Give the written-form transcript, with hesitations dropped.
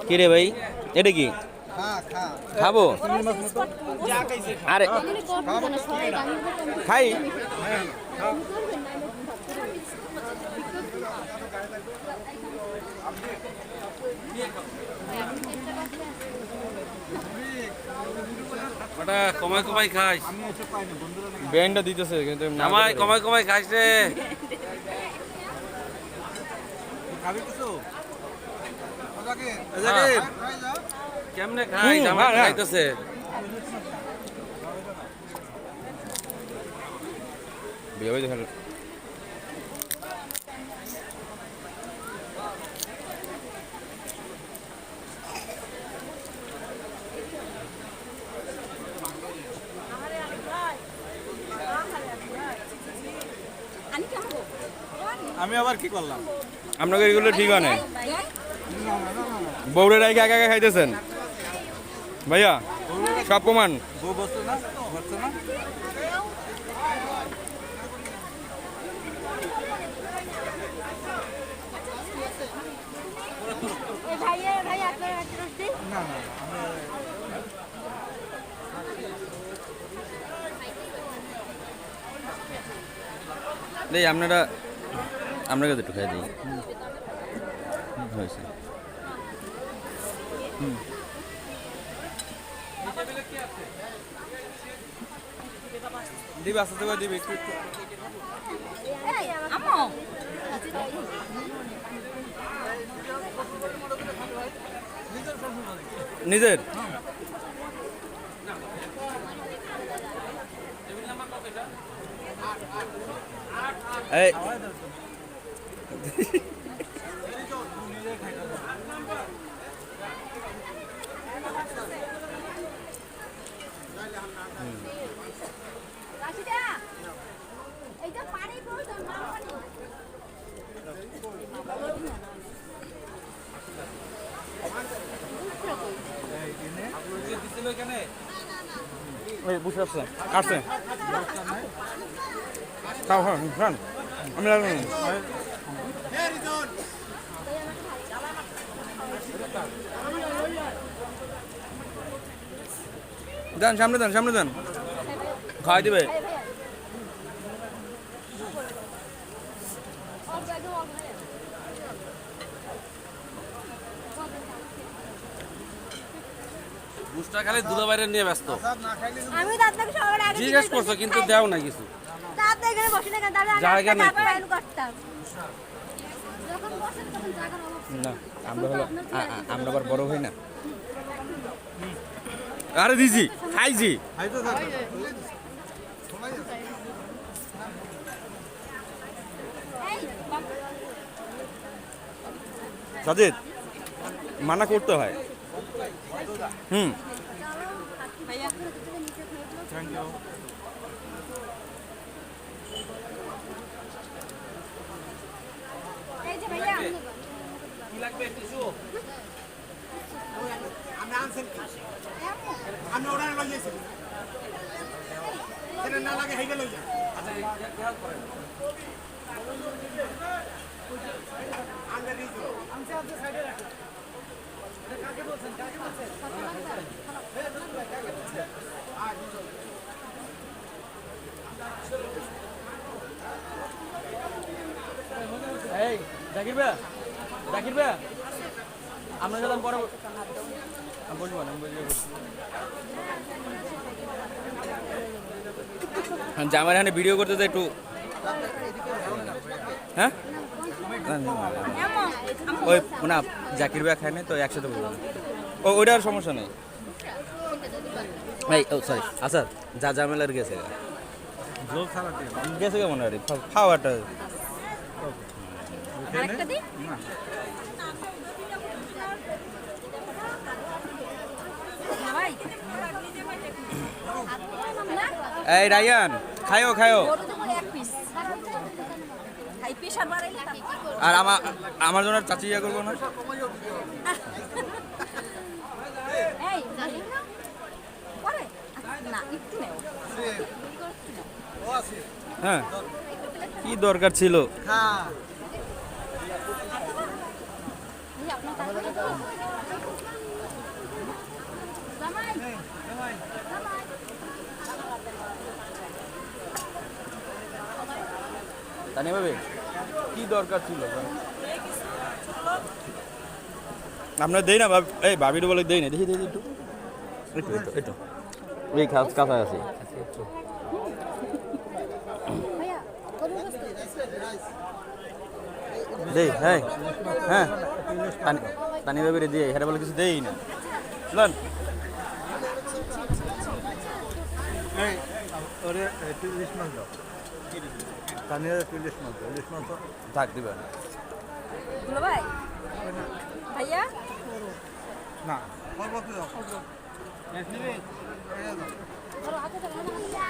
কি রে ভাই, এটা কি খাবো? আরে খাই। ওটা কমাই কমাই খাইস, ব্যান্ডটা দিতেছে কিন্তু আমায় কমাই কমাই খাইস রে। কেমনে খাইস? আমার খাইতেছে। বিয়ে দেখেন আমি আবার কি করলাম? আপনাকে এগুলো ঠিক হয় না, বউরের আগে একা একা খাইতেছেন ভাইয়া, সব প্রমাণ। বউ বসতো না, বসতো না। না না দেই আপনারা, আপনাকে একটু খাই দিই হয়েছে। দিবি, আস্তে করে দিবি একটু একটু। নিজের এই বুঝতে পারছে আসছে খাও, হ্যাঁ খান, আমি লাগলাম। যান সামনে যান, সামনে যান, খাওয়াই দিবে। বুসটা খালি দুধ বাইরে নিয়ে ব্যস্ত। আমি তো আপনাকে সবার আগে জিজ্ঞেস করছো কিন্তু দেও না কিছু। রাত এখানে বসে না কেন? তাহলে জায়গা নেই তো। আমি করতাম। যখন বসেন তখন জায়গা অভাব। না আমরা হলো আমরা আবার বড় হই না। আরে দিজি খাইছি, খাইতে থাক। সাজিদ মানা করতে হয়। Thank you. এই যে ভাইয়া কি লাগবে টিস্যু? আমরা আনছেন কি? আমরা ওরা লই যাইছি। সেটা না লাগে হেগে লই যা। আচ্ছা খেয়াল করেন। আমরা রিজু। আমছে আপনি সাইডে রাখুন। এটা কাকে বলছেন? কাকে বলছেন? এই জাকির ভাই, জাকির ভাই আমরা গেলাম পরে বলবো না, জামাই এখানে ভিডিও করতে যাই একটু। হ্যাঁ ওই না জাকির ভাই খায় না তো একসাথে বলবো না, ওইটার সমস্যা নেই। এই ও সরি আচ্ছা, যা ঝামেলার গেছে গেছে কেমন আর খাওয়াটা আরেকটা দিই। ভাই এই রায়ান খায়ো খায়ো। বড় তো এক পিস। খাই প্রেসার বাড়াইলে আর আমার জন্য চাচি ইয়া করবো না। এই পরে না একটু নেও। হ্যাঁ কি দরকার ছিল? জামাই তানিয়া ভাবে কি দরকার ছিল আপনার দেই না এই ভাবির বলে দেই না দেখি দেখি একটু একটু একটু একটু এই কাছাকাছি ভাইয়া গরুর গোশত দেই হ্যাঁ হ্যাঁ তানিয়া ভাবিরে দিয়ে হেরে বলে কিছু দেই না লন এই ওরে একটু ইলিশ মাছ দাও তানিয়া একটু ইলিশ মাছ দাও ইলিশ মাছ দাও থাক দিবেন দুলা ভাই ভাইয়া না অল্প দাও ধরো হাতে ধরো না